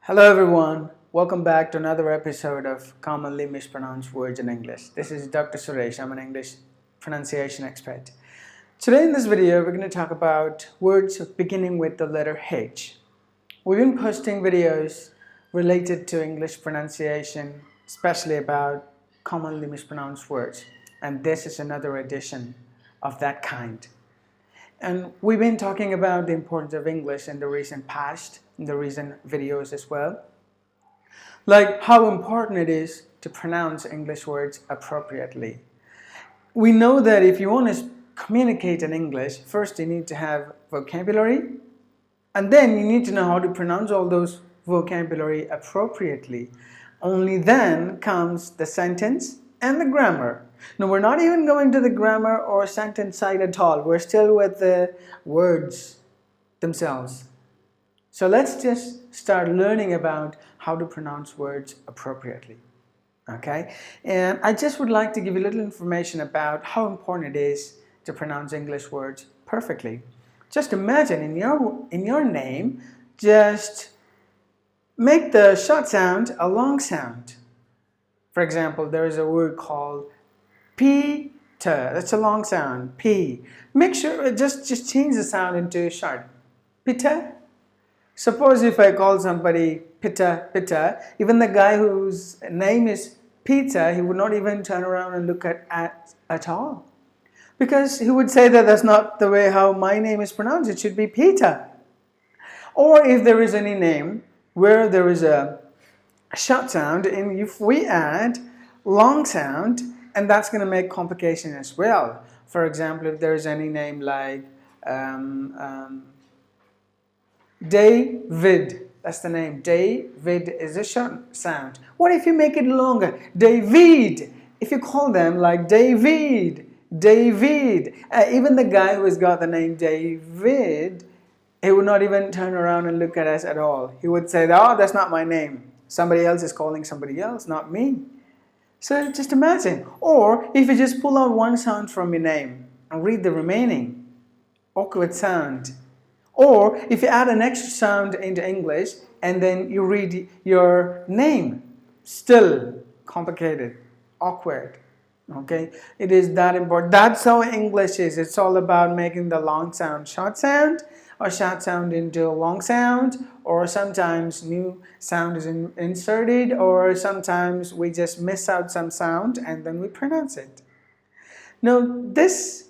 Hello everyone, welcome back to another episode of Commonly Mispronounced Words in English. This is Dr. Suresh, I'm an English pronunciation expert. Today in this video we're going to talk about words beginning with the letter H. We've been posting videos related to English pronunciation, especially about commonly mispronounced words, and this is another edition of that kind. And we've been talking about the importance of English in the recent past, in the recent videos as well. Like how important it is to pronounce English words appropriately. We know that if you want to communicate in English, first you need to have vocabulary, and then you need to know how to pronounce all those vocabulary appropriately. Only then comes the sentence and the grammar. Now we're not even going to the grammar or sentence side at all. We're still with the words themselves. So let's just start learning about how to pronounce words appropriately. Okay? And I just would like to give you a little information about how important it is to pronounce English words perfectly. Just imagine in your name, just make the short sound a long sound. For example, there is a word called Peter. That's a long sound. P. Make sure just change the sound into short. Peter. Suppose if I call somebody Peter, even the guy whose name is Peter, he would not even turn around and look at all. Because he would say that that's not the way how my name is pronounced. It should be Peter. Or if there is any name where there is a short sound, and if we add long sound, and that's going to make complication as well. For example, if there is any name like David, that's the name. David is a short sound. What if you make it longer? David. If you call them like David, even the guy who has got the name David, he would not even turn around and look at us at all. He would say, oh, that's not my name. Somebody else is calling somebody else, not me. So just imagine. Or if you just pull out one sound from your name and read the remaining, awkward sound. Or if you add an extra sound into English and then you read your name, still complicated, awkward. Okay, it is that important. That's how English is. It's all about making the long sound short sound, or short sound into a long sound, or sometimes new sound is inserted, or sometimes we just miss out some sound and then we pronounce it. Now, this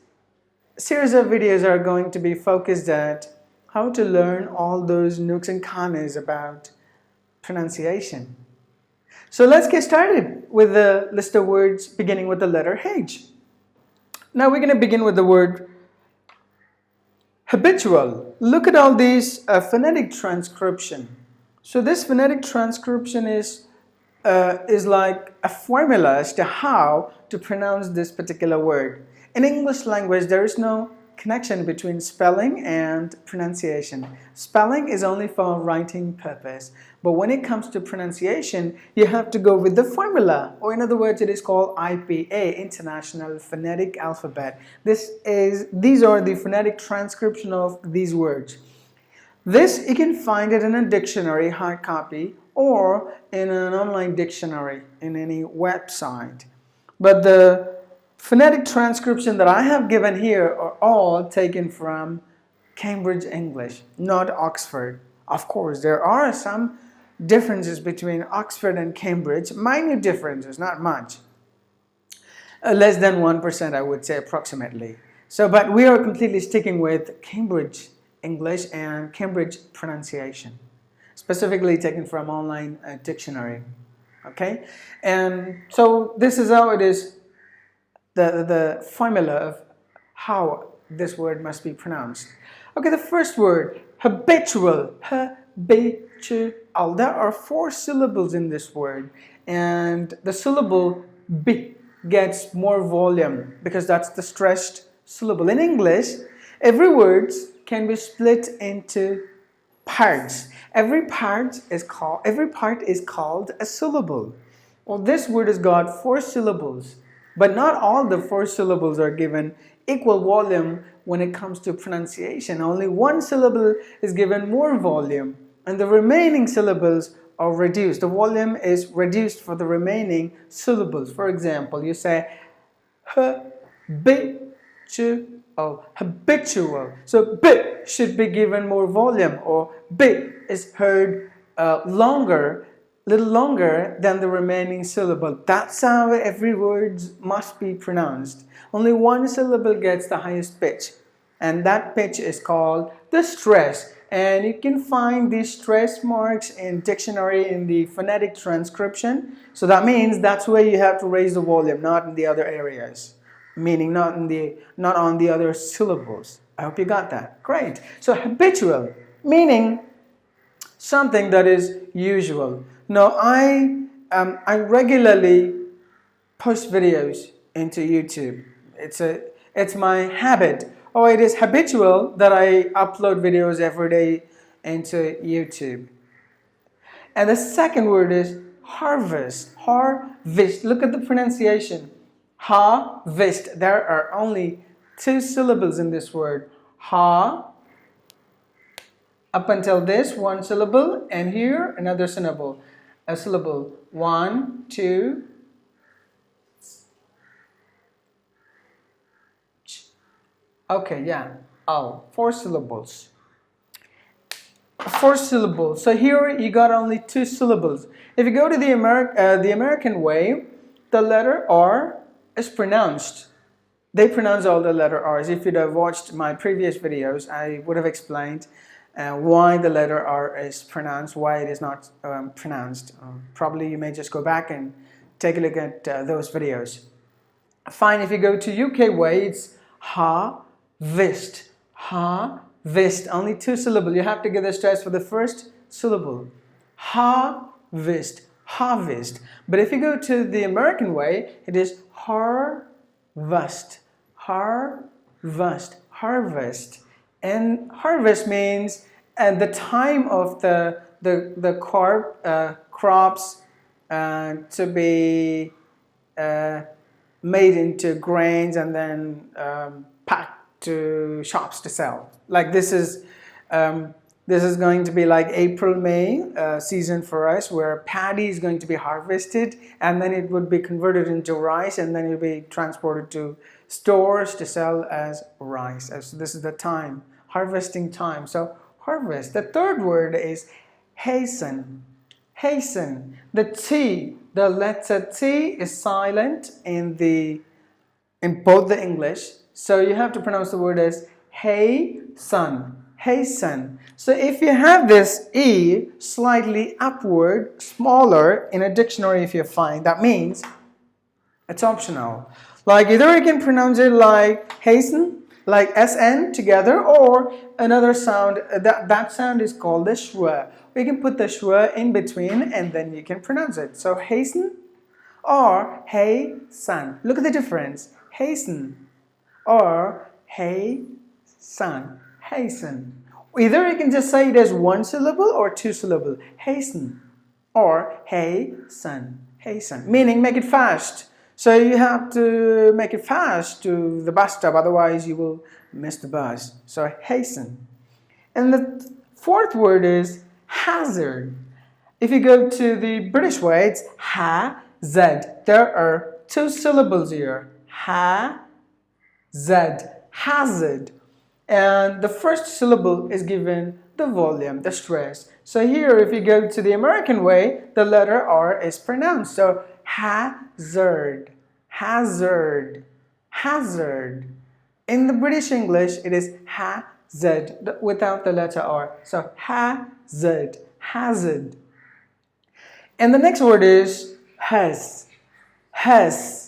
series of videos are going to be focused at how to learn all those nooks and crannies about pronunciation. So let's get started with the list of words beginning with the letter H. Now we're going to begin with the word habitual. Look at all these phonetic transcription. So this phonetic transcription is like a formula as to how to pronounce this particular word. In English language, there is no connection between spelling and pronunciation. Spelling is only for writing purpose, but when it comes to pronunciation, you have to go with the formula, or in other words, it is called IPA, International Phonetic Alphabet. These are the phonetic transcription of these words. This you can find it in a dictionary, hard copy, or in an online dictionary in any website. But the phonetic transcription that I have given here are all taken from Cambridge English, not Oxford. Of course, there are some differences between Oxford and Cambridge, minute differences, not much. Less than 1%, I would say, approximately. But we are completely sticking with Cambridge English and Cambridge pronunciation, specifically taken from online dictionary. Okay? And so this is how it is. The formula of how this word must be pronounced. Okay, the first word, habitual. Habitual. There are 4 syllables in this word, and the syllable B gets more volume because that's the stressed syllable. In English, every word can be split into parts. Every part is called a syllable. Well, this word has got 4 syllables. But not all the 4 syllables are given equal volume when it comes to pronunciation. Only one syllable is given more volume, and the remaining syllables or reduced. The volume is reduced for the remaining syllables. For example, you say habitual, habitual. So b should be given more volume, or b is heard little longer than the remaining syllable. That's how every word must be pronounced. Only one syllable gets the highest pitch, and that pitch is called the stress. And you can find these stress marks in dictionary in the phonetic transcription. So that means that's where you have to raise the volume, not in the other areas, meaning not on the other syllables. I hope you got that. Great. So habitual, meaning something that is usual. Now I regularly post videos into YouTube. It's my habit. Oh, it is habitual that I upload videos every day into YouTube. And the second word is harvest. Harvest. Look at the pronunciation. Harvest. There are only 2 syllables in this word. Ha. Up until this, 1 syllable, and here another syllable. A syllable. 1, 2. Okay, yeah. Oh, 4 syllables. 4 syllables. So here you got only 2 syllables. If you go to the American way, the letter R is pronounced. They pronounce all the letter R's. If you'd have watched my previous videos, I would have explained why the letter R is pronounced, why it is not pronounced. Probably you may just go back and take a look at those videos. Fine, if you go to UK way, it's harvest. Harvest. Only 2 syllables. You have to get the stress for the first syllable. Harvest. Harvest. But if you go to the American way, it is harvest. Harvest. Harvest. And harvest means the time of the crops to be made into grains and then packed to shops to sell. Like this is going to be like April-May season for us, where paddy is going to be harvested, and then it would be converted into rice, and then it will be transported to stores to sell as rice. So this is the time, harvesting time. So harvest. The third word is hasten. Hasten. The T, the letter T is silent in both the English. So you have to pronounce the word as hasten. Hasten. So if you have this E slightly upward, smaller in a dictionary, if you find, that means it's optional. Like either you can pronounce it like hasten, like SN together, or another sound. That sound is called the schwa. We can put the schwa in between and then you can pronounce it. So hasten or hasten. Look at the difference. Hasten or hasten. Hasten. Either you can just say it as 1 syllable or 2 syllable. Hasten or hasten. Hasten. Meaning make it fast. So you have to make it fast to the bus stop, otherwise you will miss the bus. So hasten. And the fourth word is hazard. If you go to the British way, it's ha-zed. There are 2 syllables here. Ha-zed. Hazard. And the first syllable is given the volume, the stress. So here, if you go to the American way, the letter R is pronounced. So hazard. Hazard. Hazard. In the British English, it is hazard without the letter R. So hazard. Hazard. And the next word is has. Has.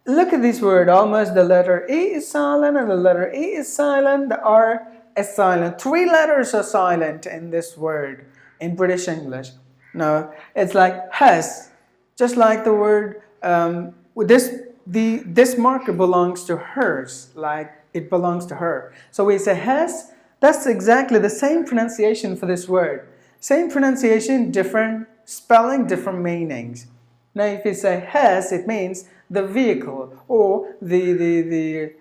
Look at this word. Almost the letter E is silent and the letter E is silent. The R is silent. 3 letters are silent in this word in British English. No, it's like has. Just like the word, this marker belongs to hers, like it belongs to her. So we say has. That's exactly the same pronunciation for this word. Same pronunciation, different spelling, different meanings. Now if you say has, it means the vehicle or the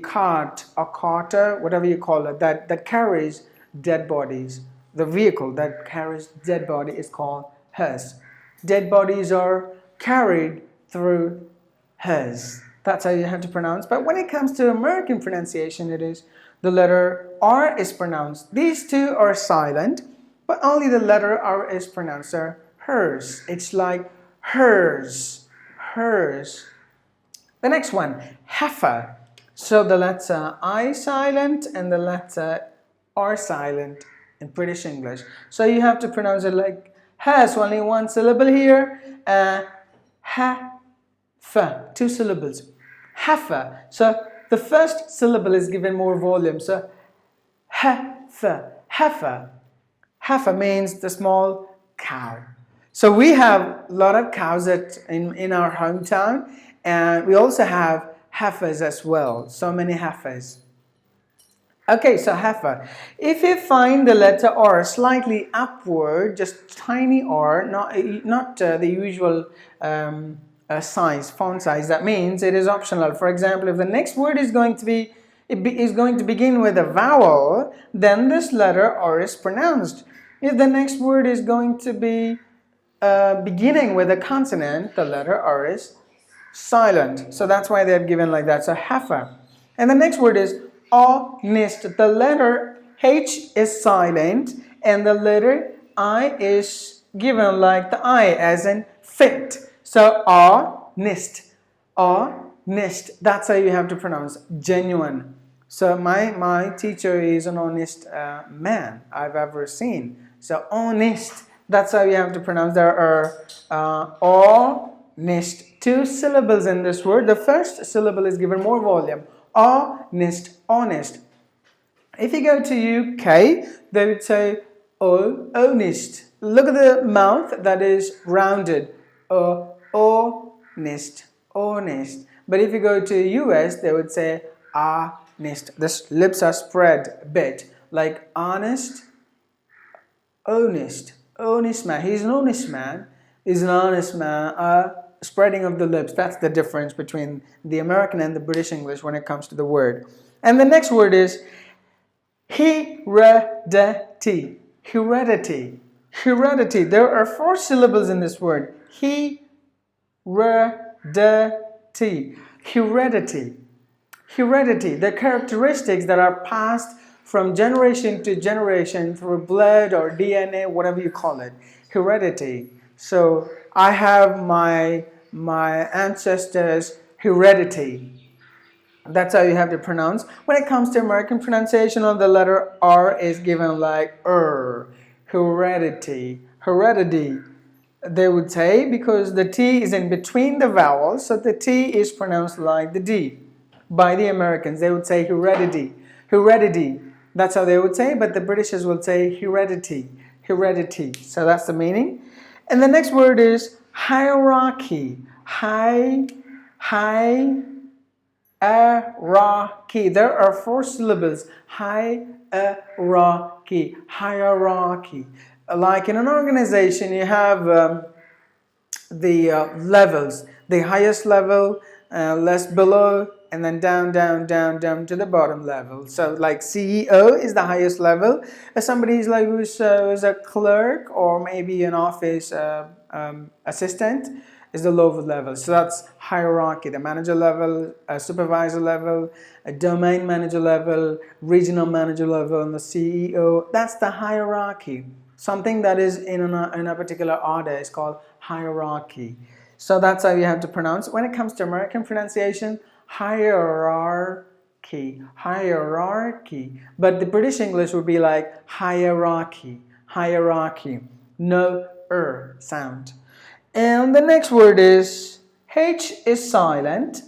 cart or carter, whatever you call it, that carries dead bodies. the vehicle that carries dead body is called hearse. Dead bodies are carried through hearse. That's how you have to pronounce. But when it comes to American pronunciation, it is the letter R is pronounced. These two are silent, but only the letter R is pronounced. So hers. It's like hers. Hers. The next one, heffa. So the letter I silent and the letter R silent in British English. So you have to pronounce it like has, only one syllable here. Heffa, two syllables. Heffa. So the first syllable is given more volume. So heffa, heffa. Heffa means the small cow. So we have a lot of cows in our hometown, and we also have heifers as well. So many heifers. Okay, so heifer. If you find the letter R slightly upward, just tiny R, not the usual size, font size, that means it is optional. For example, if the next word is going to begin with a vowel, then this letter R is pronounced. If the next word is going to be beginning with a consonant, the letter R is silent. So that's why they've given like that. So heifer. And the next word is honest. The letter H is silent and the letter I is given like the I as in fit. So honest. Honest. That's how you have to pronounce genuine. So my teacher is an honest man I've ever seen. So honest. That's how you have to pronounce. There are honest. Two syllables in this word. The first syllable is given more volume. Honest, honest. If you go to UK, they would say honest. Look at the mouth that is rounded. Honest, honest. But if you go to US, they would say honest. The lips are spread a bit, like honest, honest, honest man. He's an honest man. He's an honest man. Spreading of the lips. That's the difference between the American and the British English when it comes to the word. And the next word is heredity. Heredity. Heredity. There are 4 syllables in this word. Heredity. Heredity. Heredity. The characteristics that are passed from generation to generation through blood or DNA, whatever you call it. Heredity. So I have my ancestors' heredity. That's how you have to pronounce. When it comes to American pronunciation of the letter R is given like heredity. Heredity, they would say, because the T is in between the vowels, so the T is pronounced like the D. By the Americans, they would say heredity. Heredity. That's how they would say, but the Britishers would say heredity. Heredity. So that's the meaning. And the next word is hierarchy. Hierarchy. There are 4 syllables. Hierarchy. Hierarchy. Like in an organization, you have the levels. The highest level, less below, and then down to the bottom level. So like CEO is the highest level. Somebody is like who's a clerk or maybe an office assistant is the lower level. So that's hierarchy. The manager level, supervisor level, a domain manager level, regional manager level, and the CEO. That's the hierarchy. Something that is in a particular order is called hierarchy. So that's how you have to pronounce. When it comes to American pronunciation, hierarchy, hierarchy. But the British English would be like hierarchy, hierarchy. No sound. And the next word is H is silent.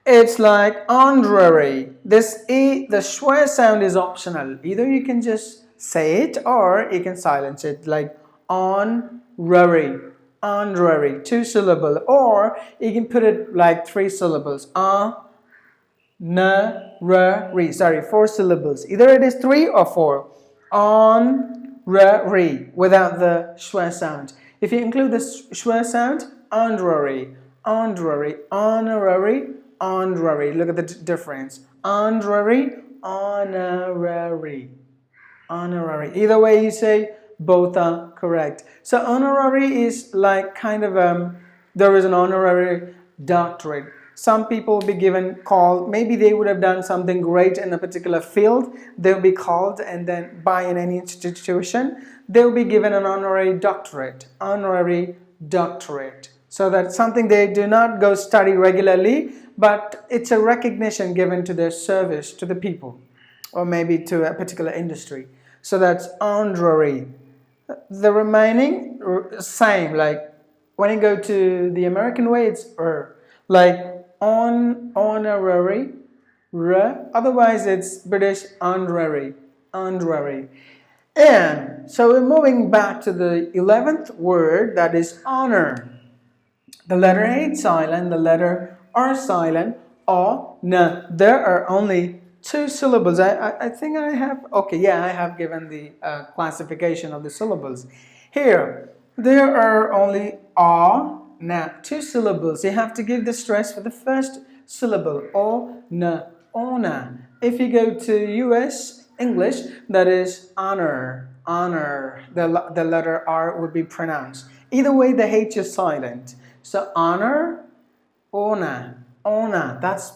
It's like honorary. This E, the schwa sound is optional. Either you can just say it or you can silence it like honorary. Honorary, 2 syllable, or you can put it like 3 syllables. Honorary, sorry, 4 syllables. Either it is 3 or 4. Honorary, without the schwa sound. If you include the schwa sound, honorary, honorary, honorary, honorary. Look at the difference. Honorary, honorary. honorary. Either way you say, both are correct. So honorary is like kind of there is an honorary doctorate. Some people will be given called, maybe they would have done something great in a particular field, they'll be called, and then by in any institution they'll be given an honorary doctorate. Honorary doctorate. So that's something they do not go study regularly, but it's a recognition given to their service to the people, or maybe to a particular industry. So that's honorary. The remaining, same, like when you go to the American way, it's like honorary, otherwise it's British honorary, honorary. And so we're moving back to the 11th word, that is honor. The letter H silent, the letter R silent, N. There are only two syllables. I think I have, okay, yeah, I have given the classification of the syllables. Here, there are only N, two syllables. You have to give the stress for the first syllable, N, honor. If you go to US English, that is honor, honor. The letter R would be pronounced. Either way, the H is silent. So honor, honor, honor. That's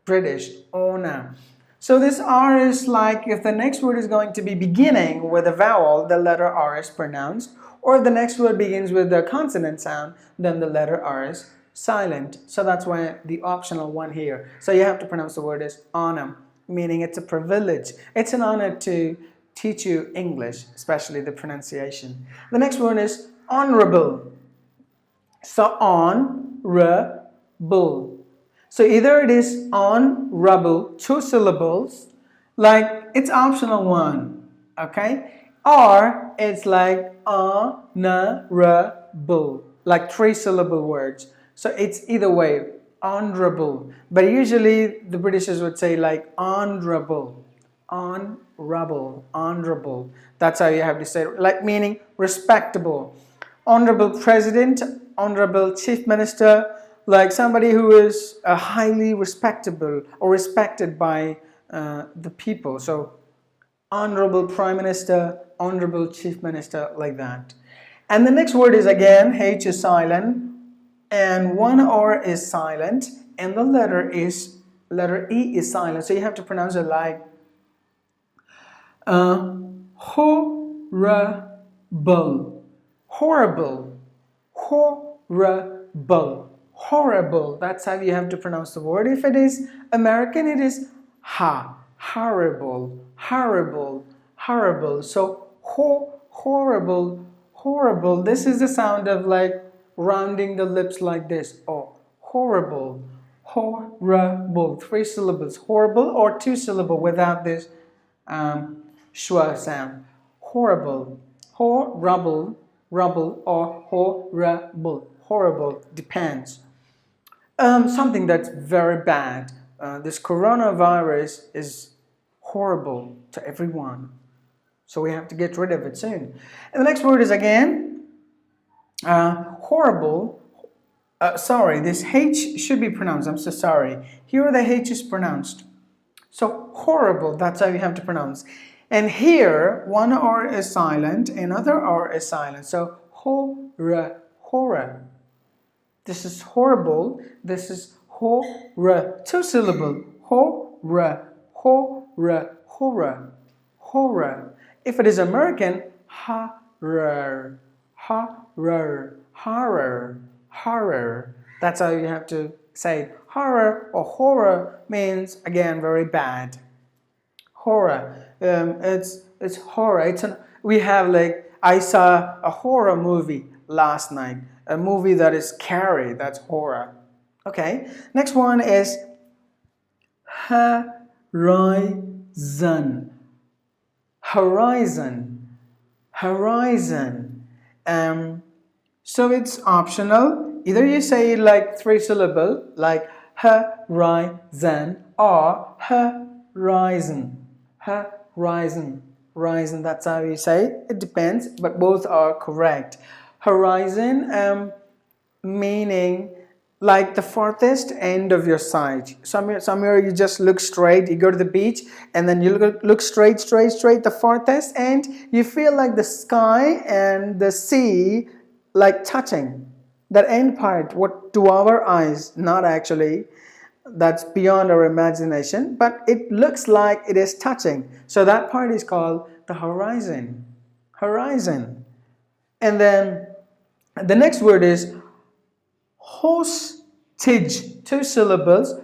British, honor. So this R is like if the next word is going to be beginning with a vowel, the letter R is pronounced. Or if the next word begins with a consonant sound, then the letter R is silent. So that's why the optional one here. So you have to pronounce the word as honor, meaning it's a privilege. It's an honor to teach you English, especially the pronunciation. The next one is honorable. So honorable. So either it is honorable, two syllables, like it's optional one, okay? Or it's like honorable, like three syllable words. So it's either way, honorable. But usually the Britishers would say like honorable, honorable, honorable. That's how you have to say it, like meaning respectable. Honorable President, honorable Chief Minister, like somebody who is highly respectable or respected by the people. So honorable Prime Minister, honorable Chief Minister, like that. And the next word is again, H is silent, and one R is silent, and the letter E is silent. So you have to pronounce it like horrible, horrible, horrible. Horrible. That's how you have to pronounce the word. If it is American, it is horrible, horrible, horrible. So horrible, horrible. This is the sound of like rounding the lips like this. Horrible, horrible. Three syllables. Horrible or two syllable without this schwa sound. Horrible, horrible, rubble or horrible. Horrible depends. Something that's very bad. This coronavirus is horrible to everyone. So we have to get rid of it soon. And the next word is again horrible. Sorry, this H should be pronounced. I'm so sorry. Here the H is pronounced. So horrible, that's how you have to pronounce. And here, one R is silent, another R is silent. So horror. This is horrible. This is horror. Two syllable. Horror. Horror. Horror. Horror. If it is American, horror. Horror. Horror. Horror. That's how you have to say it. Horror or horror means again very bad. Horror. It's horror. We have like I saw a horror movie last night. A movie that is scary, that's horror. Okay, next one is horizon. Horizon. Horizon. So it's optional. Either you say it like three syllable, like horizon, or horizon. Horizon. Horizon, that's how you say it. It depends, but both are correct. Horizon, meaning like the farthest end of your sight. Somewhere you just look straight, you go to the beach and then you look straight, the farthest end, you feel like the sky and the sea like touching. That end part, what to our eyes, not actually, that's beyond our imagination, but it looks like it is touching. So that part is called the horizon. Horizon. And then the next word is hostage, 2 syllables,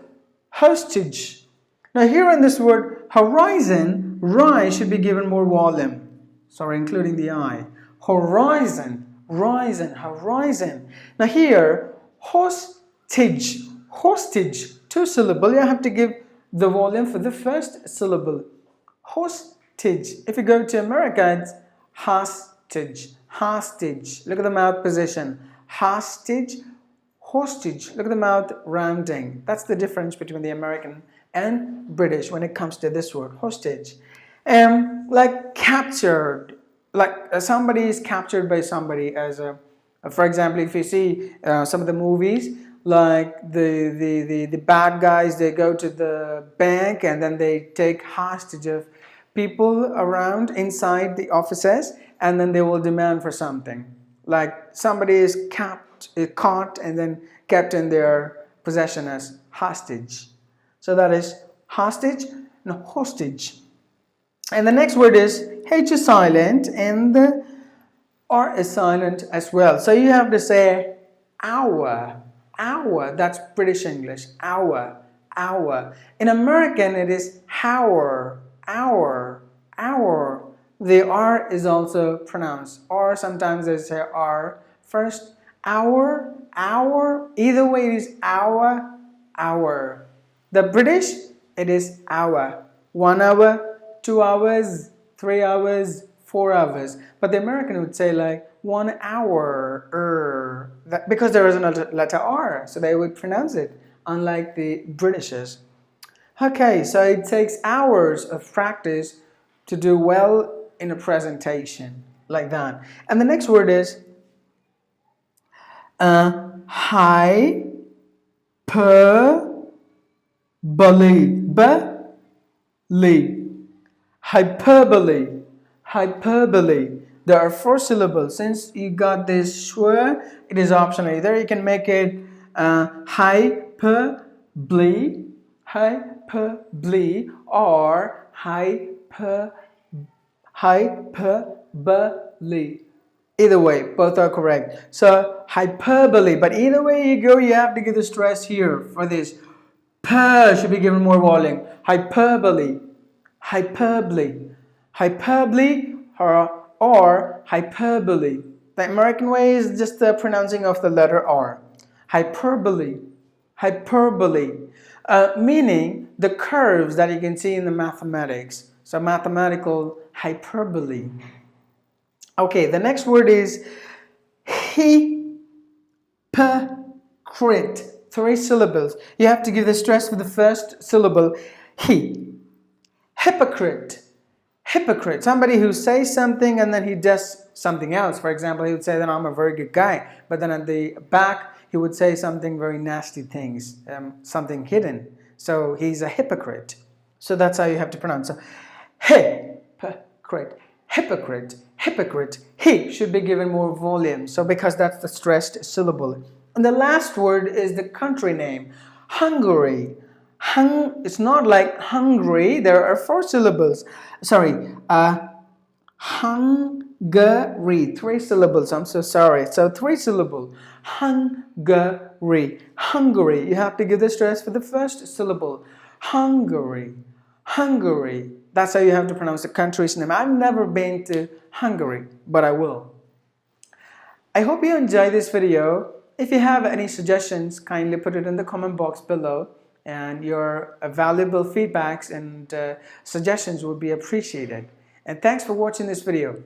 hostage. Now here in this word horizon, rise should be given more volume. Sorry, including the I. Horizon, horizon. Now here, hostage, 2 syllable, you have to give the volume for the first syllable. Hostage. If you go to America, it's hostage. Look at the mouth position. Hostage. Look at the mouth rounding. That's the difference between the American and British when it comes to this word, hostage. Like captured. Like somebody is captured by somebody as a, for example, if you see some of the movies, like the bad guys, they go to the bank and then they take hostage of people around inside the offices, and then they will demand for something. Like somebody is caught and then kept in their possession as hostage. So that is hostage and hostage. And the next word is H is silent and the R is silent as well. So you have to say hour. That's British English. Hour. In American it is hour. The R is also pronounced. Or sometimes they say R first. Hour. Either way it is hour. The British, it is hour. 1 hour, 2 hours, 3 hours, 4 hours. But the American would say like 1 hour, because there is another letter R, so they would pronounce it, unlike the Britishers. Okay, so it takes hours of practice to do well in a presentation, like that. And the next word is hyperbole. Hyperbole. There are 4 syllables. Since you got this schwa, it is optional. Either you can make it hyperbole, or hyperbole. Either way, both are correct. So hyperbole, but either way you go, you have to give the stress here for this. Per should be given more volume. Hyperbole, or hyperbole. The American way is just the pronouncing of the letter R. Hyperbole, meaning the curves that you can see in the mathematics. So mathematical hyperbole. Okay, the next word is hypocrite. 3 syllables. You have to give the stress for the first syllable. Hypocrite. Somebody who says something and then he does something else. For example, he would say that I'm a very good guy, but then at the back he would say something very nasty things, something hidden. So he's a hypocrite. So that's how you have to pronounce. So hypocrite. He should be given more volume. So because that's the stressed syllable. And the last word is the country name. Hungary. It's not like Hungary. There are 4 syllables. Sorry. Hungary. 3 syllables. I'm so sorry. So 3 syllables. Hungary. You have to give the stress for the first syllable. Hungary. That's how you have to pronounce the country's name. I've never been to Hungary, but I will. I hope you enjoyed this video. If you have any suggestions, kindly put it in the comment box below, and your valuable feedbacks and suggestions would be appreciated. And thanks for watching this video.